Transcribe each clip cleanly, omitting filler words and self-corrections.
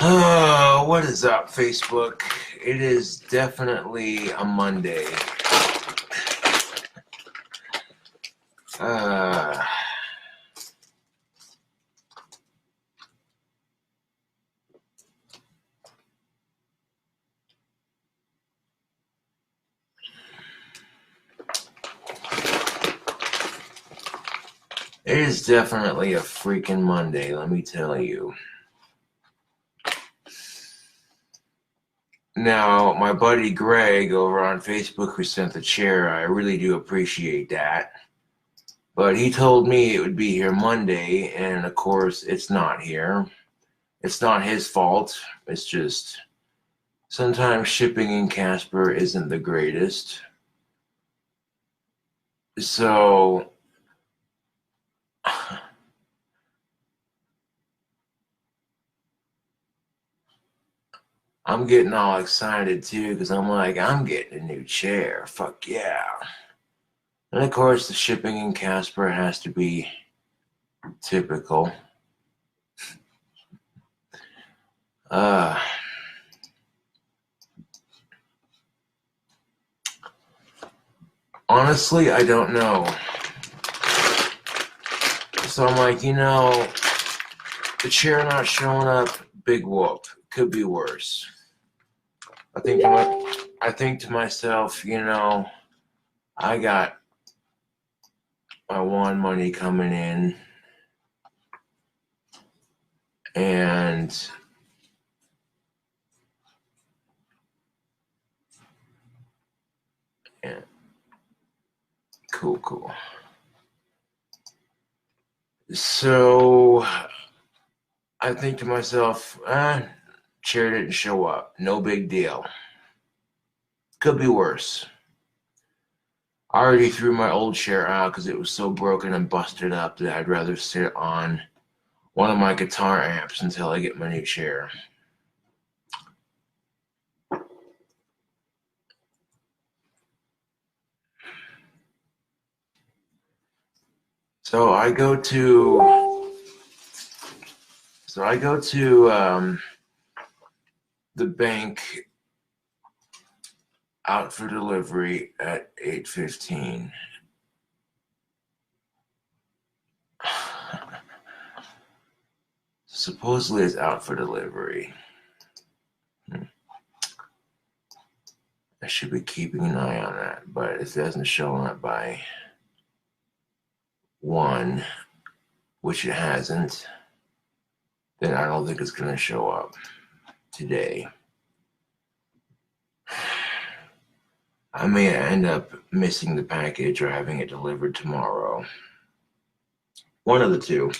What is up, Facebook? It is definitely a Monday. Uh, it is definitely a freaking Monday, let me tell you. Now, my buddy Greg over on Facebook who sent the chair, I really do appreciate that. But he told me it would be here Monday, and of course, it's not here. It's not his fault. It's just sometimes shipping in Casper isn't the greatest. So, I'm getting all excited too because I'm like, I'm getting a new chair. Fuck yeah. And of course, the shipping in Casper has to be typical. Uh, Honestly, I don't know. So I'm like, the chair not showing up, big whoop. Could be worse. I think to myself, I got my wand money coming in, and yeah, cool. So I think to myself, chair didn't show up. No big deal. Could be worse. I already threw my old chair out because it was so broken and busted up that I'd rather sit on one of my guitar amps until I get my new chair. So I go to the bank out for delivery at 8:15. Supposedly it's out for delivery. I should be keeping an eye on that, but if it doesn't show up by 1, which it hasn't, then I don't think it's going to show up today. I may end up missing the package or having it delivered tomorrow. One of the two.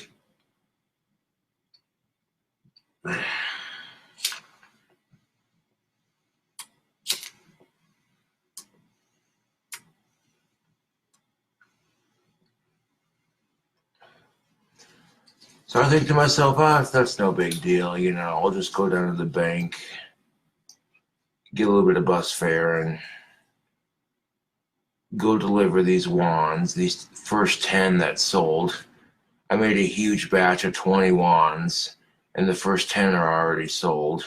So I think to myself, that's no big deal. I'll just go down to the bank, get a little bit of bus fare, and go deliver these wands, these first 10 that sold. I made a huge batch of 20 wands, and the first 10 are already sold.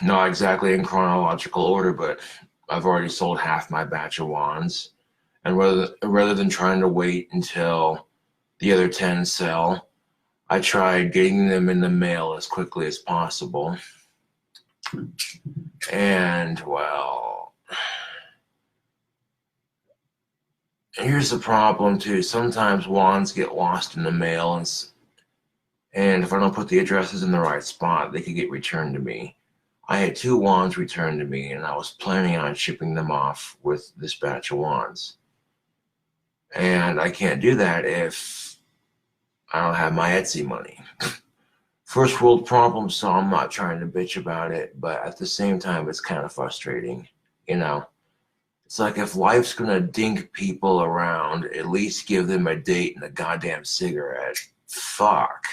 Not exactly in chronological order, but I've already sold half my batch of wands. And rather than trying to wait until the other 10 sell, I tried getting them in the mail as quickly as possible. And, well, here's the problem, too. Sometimes wands get lost in the mail, and if I don't put the addresses in the right spot, they could get returned to me. I had 2 wands returned to me, and I was planning on shipping them off with this batch of wands. And I can't do that if I don't have my Etsy money. First world problem, so I'm not trying to bitch about it, but at the same time, it's kind of frustrating, It's like if life's gonna dink people around, at least give them a date and a goddamn cigarette. Fuck.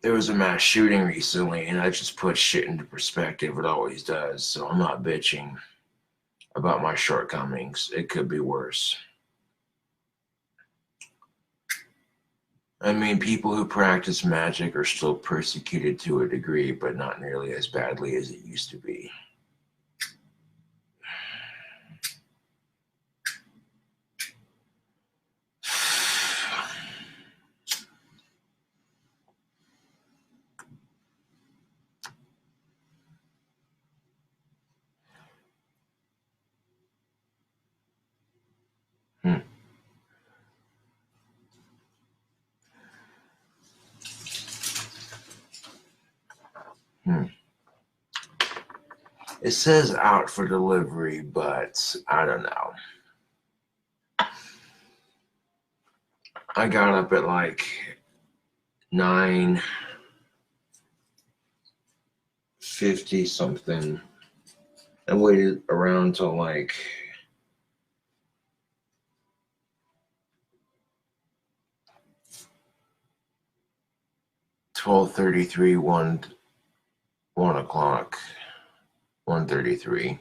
there was a mass shooting recently, and that just puts shit into perspective. It always does. So I'm not bitching about my shortcomings. It could be worse. I mean, people who practice magic are still persecuted to a degree, but not nearly as badly as it used to be. It says out for delivery, but I don't know. I got up at like 9:50 something and waited around till like 12:33, 1 o'clock, 1:33.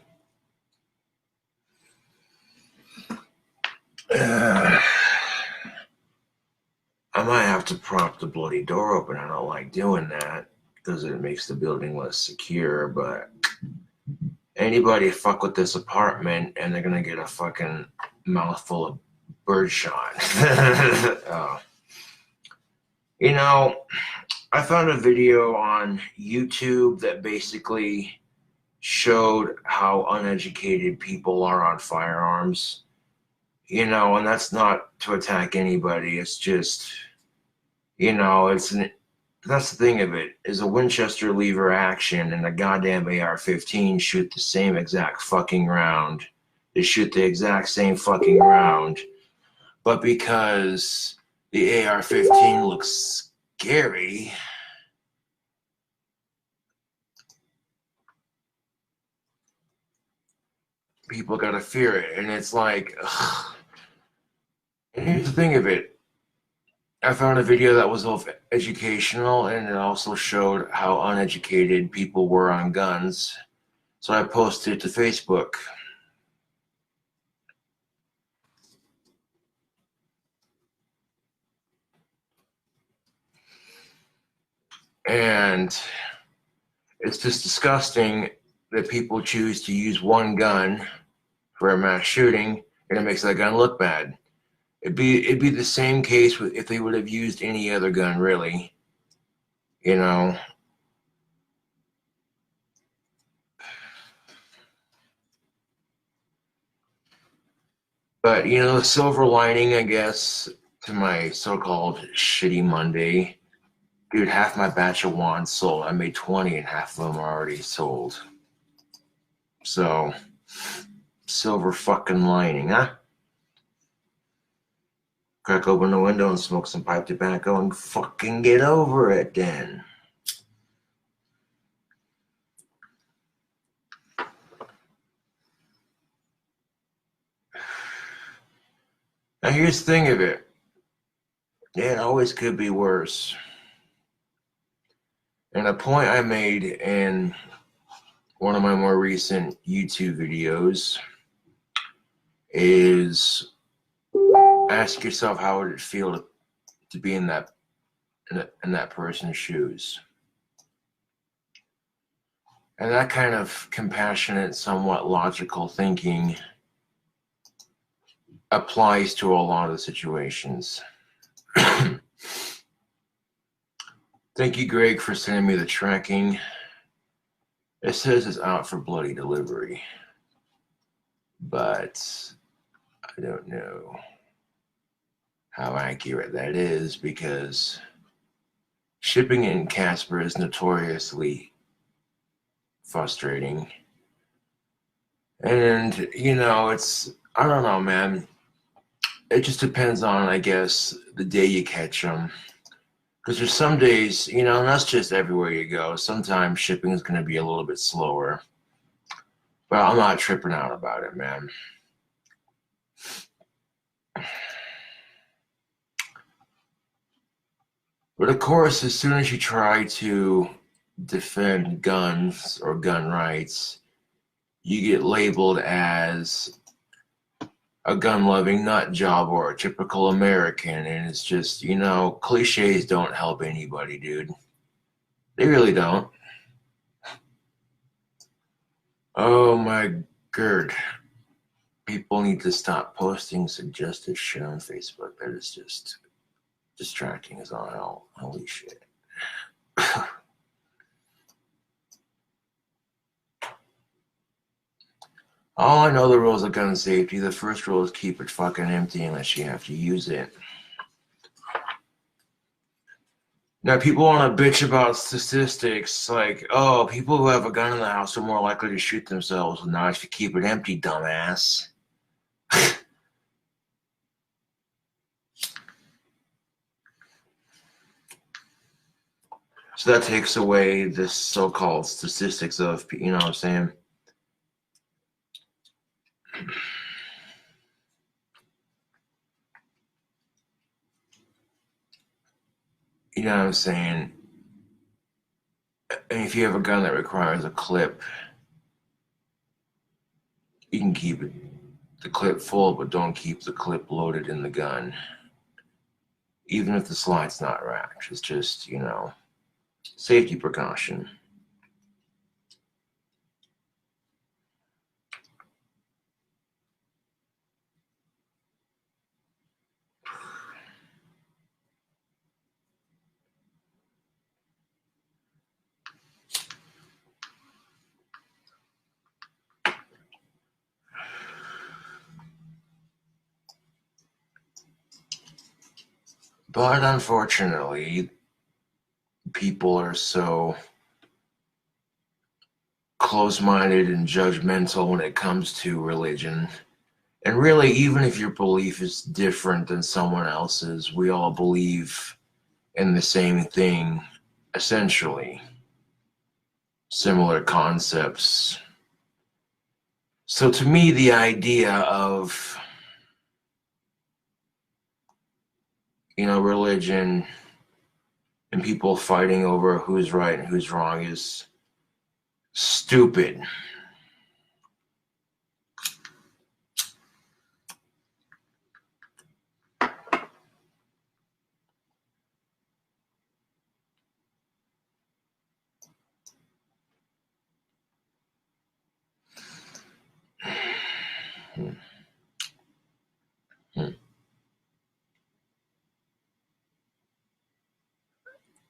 I might have to prop the bloody door open. I don't like doing that because it makes the building less secure, but anybody fuck with this apartment and they're gonna get a fucking mouthful of birdshot. You know, I found a video on YouTube that basically showed how uneducated people are on firearms. You know, and that's not to attack anybody. It's just, you know, that's the thing of it, is a Winchester lever action and a goddamn AR-15 shoot the same exact fucking round. They shoot the exact same fucking round. But because the AR-15 looks scary, people gotta fear it. And it's like, ugh. And here's the thing of it. I found a video that was both educational and it also showed how uneducated people were on guns. So I posted it to Facebook. And it's just disgusting that people choose to use one gun for a mass shooting and it makes that gun look bad. It'd be the same case if they would have used any other gun, really. You know. But, you know, the silver lining, I guess, to my so-called shitty Monday, dude, half my batch of wands sold. I made 20 and half of them are already sold. So, silver fucking lining, huh? Crack open the window and smoke some pipe tobacco and fucking get over it then. Now here's the thing of it. It always could be worse. And a point I made in one of my more recent YouTube videos is ask yourself how would it feel to be in that person's shoes. And that kind of compassionate, somewhat logical thinking applies to a lot of the situations. Thank you, Greg, for sending me the tracking. It says it's out for bloody delivery, but I don't know how accurate that is because shipping in Casper is notoriously frustrating. And, you know, I don't know, man. It just depends on, I guess, the day you catch them. Because there's some days, you know, and that's just everywhere you go. Sometimes shipping is going to be a little bit slower. But I'm not tripping out about it, man. But of course, as soon as you try to defend guns or gun rights, you get labeled as a gun-loving nut job or a typical American, and it's just, you know, cliches don't help anybody, dude. They really don't. Oh my god. People need to stop posting suggestive shit on Facebook. That is just distracting as all hell. Holy shit. All I know the rules of gun safety. The first rule is keep it fucking empty unless you have to use it. Now, people want to bitch about statistics like, oh, people who have a gun in the house are more likely to shoot themselves. Well, now if you keep it empty, dumbass. So that takes away this so-called statistics of, you know what I'm saying? You know what I'm saying? And if you have a gun that requires a clip, you can keep the clip full, but don't keep the clip loaded in the gun. Even if the slide's not racked, it's just, you know, safety precaution. But unfortunately, people are so close-minded and judgmental when it comes to religion. And really, even if your belief is different than someone else's, we all believe in the same thing, essentially. Similar concepts. So to me, the idea of, you know, religion and people fighting over who's right and who's wrong is stupid.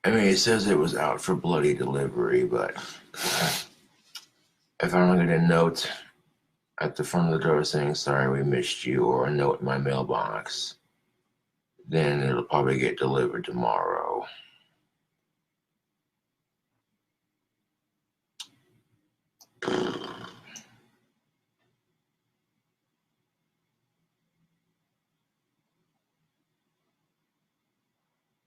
I mean, it says it was out for bloody delivery, but if I don't get a note at the front of the door saying, sorry, we missed you, or a note in my mailbox, then it'll probably get delivered tomorrow.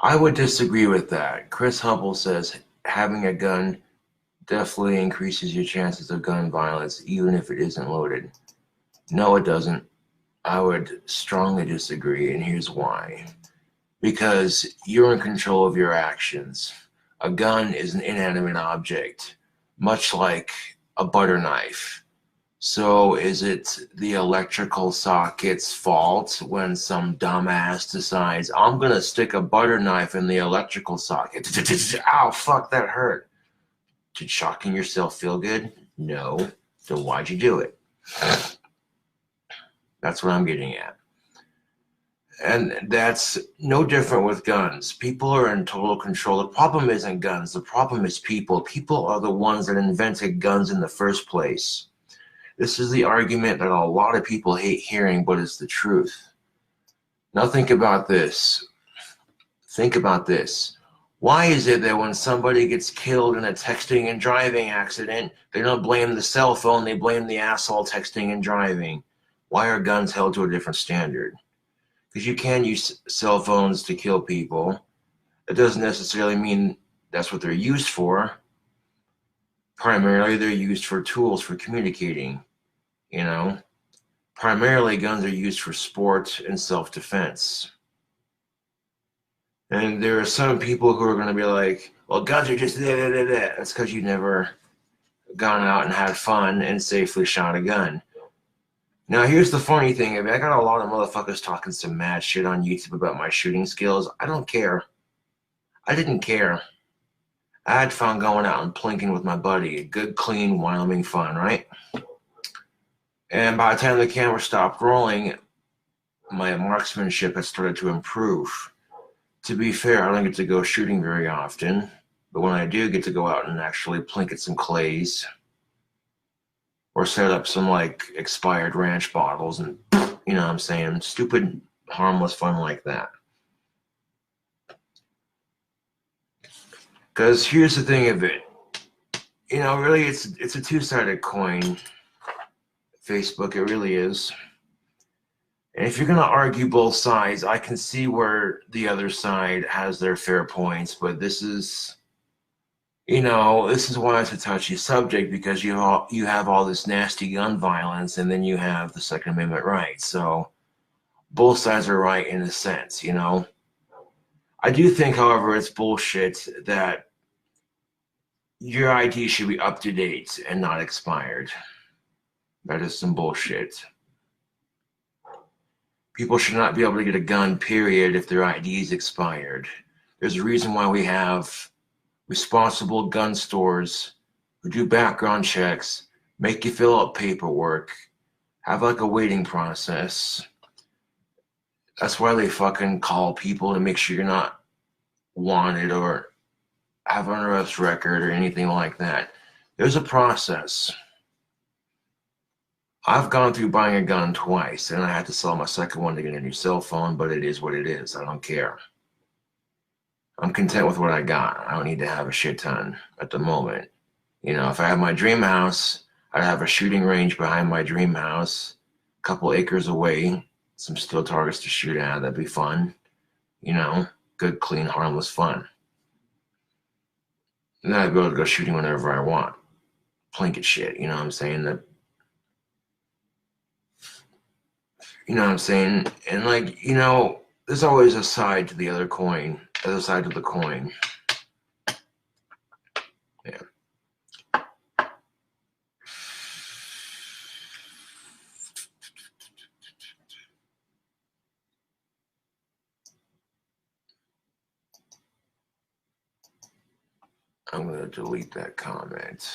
I would disagree with that. Chris Hubble says having a gun definitely increases your chances of gun violence, even if it isn't loaded. No, it doesn't. I would strongly disagree, and here's why. Because you're in control of your actions. A gun is an inanimate object, much like a butter knife. So is it the electrical socket's fault when some dumbass decides, I'm going to stick a butter knife in the electrical socket? Ow, fuck, that hurt. Did shocking yourself feel good? No. Then why'd you do it? That's what I'm getting at. And that's no different with guns. People are in total control. The problem isn't guns. The problem is people. People are the ones that invented guns in the first place. This is the argument that a lot of people hate hearing, but it's the truth. Now think about this. Think about this. Why is it that when somebody gets killed in a texting and driving accident, they don't blame the cell phone, they blame the asshole texting and driving? Why are guns held to a different standard? Because you can use cell phones to kill people. It doesn't necessarily mean that's what they're used for. Primarily, they're used for tools for communicating, you know. Primarily, guns are used for sport and self-defense. And there are some people who are going to be like, well, guns are just da da da da. That's because you never gone out and had fun and safely shot a gun. Now, here's the funny thing. I mean, I got a lot of motherfuckers talking some mad shit on YouTube about my shooting skills. I don't care. I didn't care. I had fun going out and plinking with my buddy. Good, clean Wyoming fun, right? And by the time the camera stopped rolling, my marksmanship had started to improve. To be fair, I don't get to go shooting very often, but when I do get to go out and actually plink at some clays or set up some like expired ranch bottles and, you know what I'm saying, stupid, harmless fun like that. Because here's the thing of it, you know, really it's a two-sided coin. Facebook, it really is. And if you're going to argue both sides, I can see where the other side has their fair points, but this is, you know, this is why it's a touchy subject, because you have all this nasty gun violence, and then you have the Second Amendment rights. So both sides are right in a sense, you know. I do think, however, it's bullshit that your ID should be up to date and not expired. That is some bullshit. People should not be able to get a gun, period, if their ID is expired. There's a reason why we have responsible gun stores who do background checks, make you fill out paperwork, have like a waiting process. That's why they fucking call people to make sure you're not wanted or have an arrest record or anything like that. There's a process. I've gone through buying a gun twice, and I had to sell my second one to get a new cell phone, but it is what it is. I don't care. I'm content with what I got. I don't need to have a shit ton at the moment. You know, if I have my dream house, I'd have a shooting range behind my dream house, a couple acres away, some steel targets to shoot at. That'd be fun. You know, good, clean, harmless fun. And then I'd be able to go shooting whenever I want. Plink at shit, you know what I'm saying? That, you know what I'm saying? And like, you know, there's always a side to the other coin, the other side of the coin. Yeah. I'm going to delete that comment.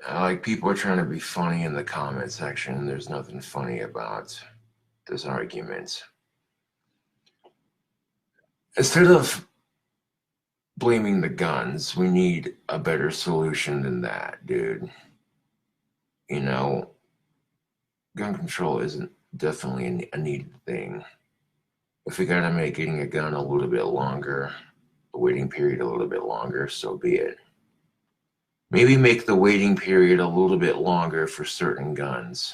Like, people are trying to be funny in the comment section. There's nothing funny about this argument. Instead of blaming the guns, we need a better solution than that, dude. You know, gun control isn't definitely a needed thing. If we gotta make getting a gun a little bit longer, the waiting period a little bit longer, so be it. Maybe make the waiting period a little bit longer for certain guns.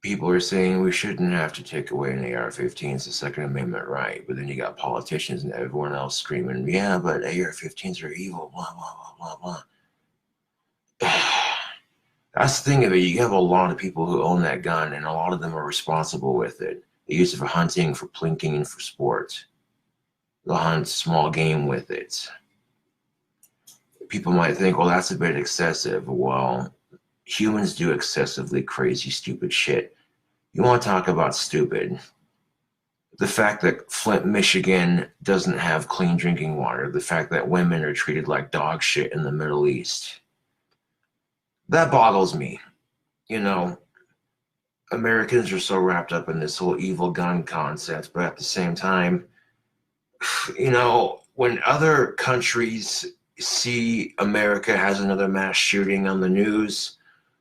People are saying we shouldn't have to take away an AR-15. It's a Second Amendment right. But then you got politicians and everyone else screaming, yeah, but AR-15s are evil, blah, blah, blah, blah, blah. That's the thing of it. You have a lot of people who own that gun, and a lot of them are responsible with it. They use it for hunting, for plinking, and for sport. They'll hunt small game with it. People might think, well, that's a bit excessive. Well, humans do excessively crazy, stupid shit. You want to talk about stupid? The fact that Flint, Michigan doesn't have clean drinking water. The fact that women are treated like dog shit in the Middle East. That boggles me. You know, Americans are so wrapped up in this whole evil gun concept, but at the same time, you know, when other countries see America has another mass shooting on the news,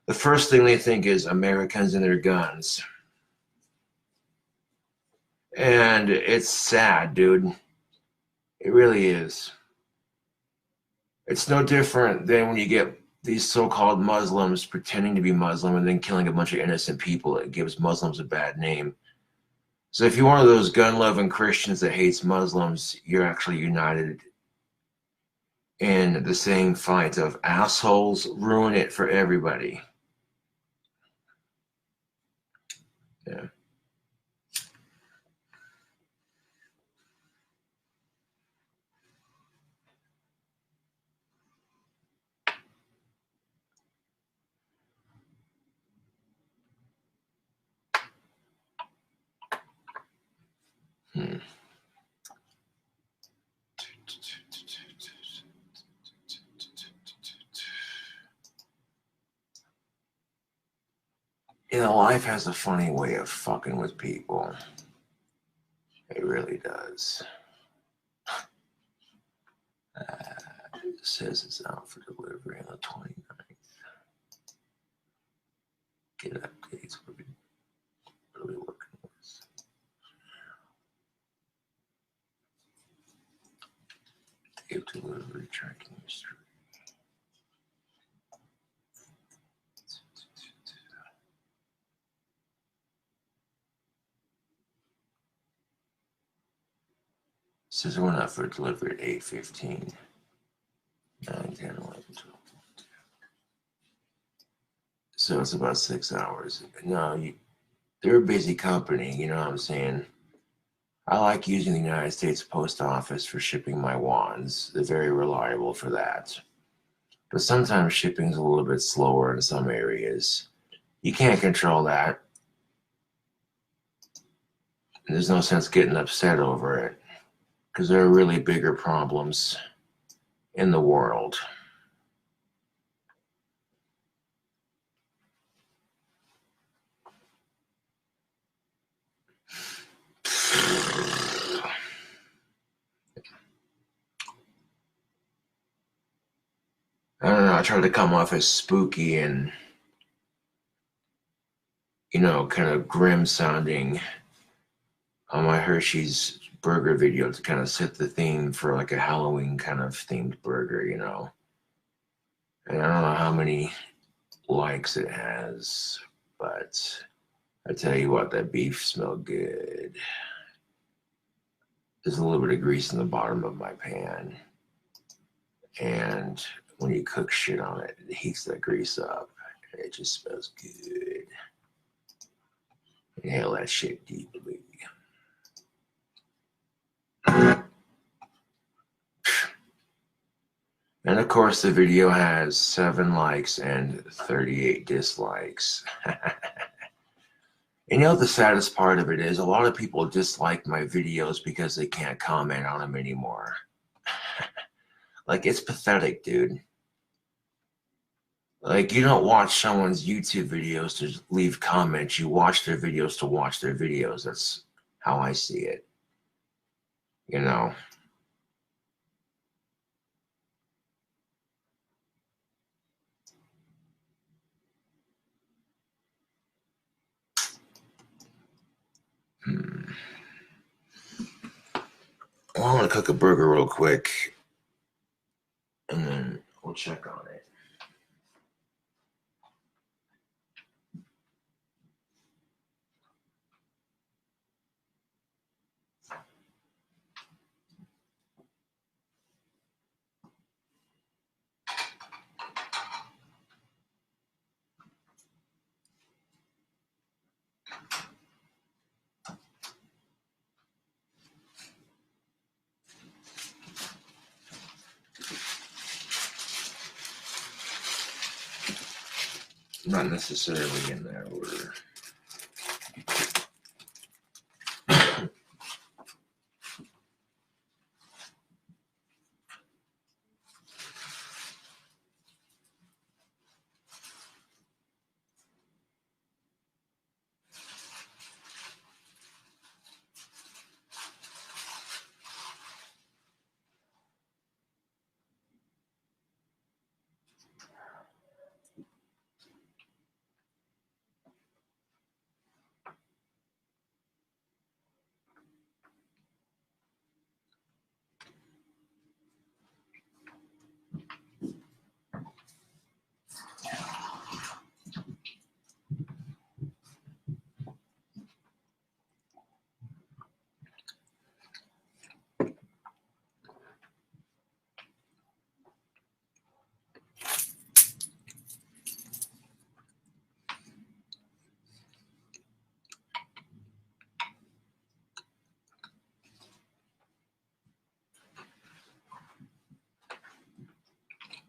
the first thing they think is Americans and their guns. And it's sad, dude. It really is. It's no different than when you get these so-called Muslims pretending to be Muslim and then killing a bunch of innocent people. It gives Muslims a bad name. So if you're one of those gun-loving Christians that hates Muslims, you're actually united in the same fight of assholes ruin it for everybody. Yeah. Hmm. You know, life has a funny way of fucking with people. It really does. It says it's out for delivery on the 29th. Get updates. What are we working with? Day of delivery tracking history. Says it went out for delivery at 8:15. 9, 10, 11, 12. So it's about 6 hours. No, they're a busy company, you know what I'm saying? I like using the United States Post Office for shipping my wands. They're very reliable for that. But sometimes shipping's a little bit slower in some areas. You can't control that. There's no sense getting upset over it because there are really bigger problems in the world. I don't know, I try to come off as spooky and, you know, kind of grim sounding on my Hershey's burger video to kind of set the theme for like a Halloween kind of themed burger, you know. And I don't know how many likes it has, but I tell you what, that beef smelled good. There's a little bit of grease in the bottom of my pan. And when you cook shit on it, it heats that grease up. And it just smells good. Inhale that shit deeply. And of course, the video has 7 likes and 38 dislikes. You know, the saddest part of it is a lot of people dislike my videos because they can't comment on them anymore. Like, it's pathetic, dude. Like, you don't watch someone's YouTube videos to leave comments. You watch their videos to watch their videos. That's how I see it. You know? Well, I want to cook a burger real quick. And then we'll check on it. Not necessarily in that order.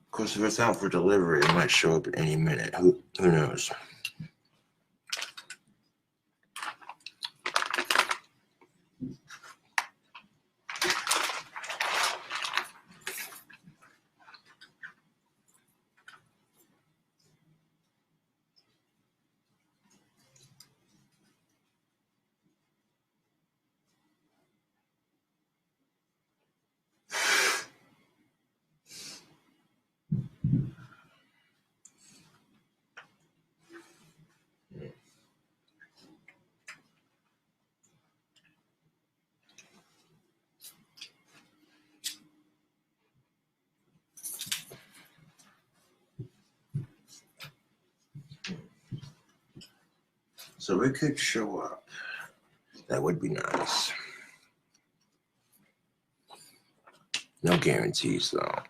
Of course, if it's out for delivery, it might show up at any minute. Who knows? So it could show up. That would be nice. No guarantees though.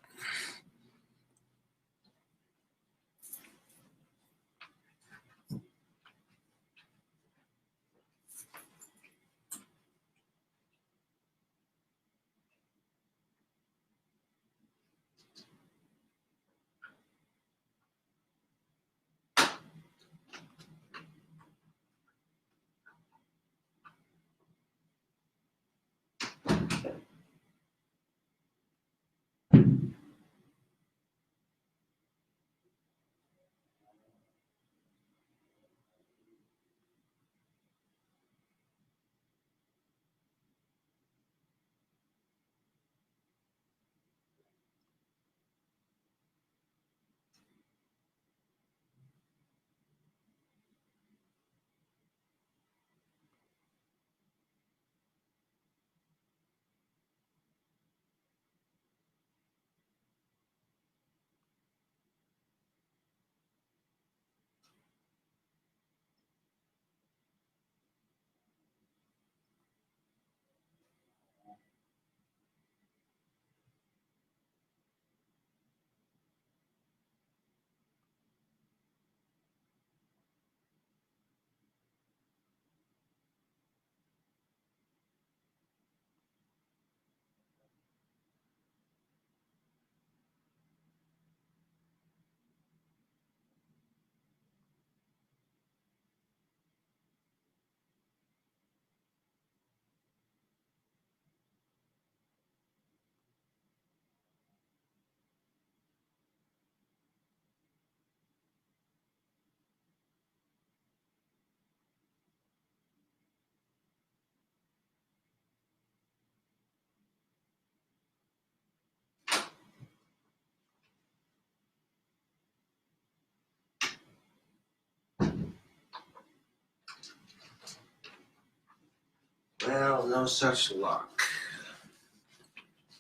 Well, no such luck.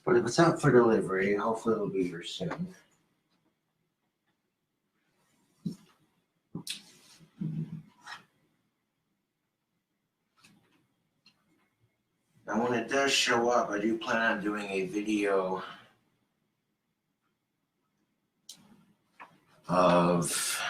But if it's out for delivery, hopefully it'll be here soon. Now, when it does show up, I do plan on doing a video of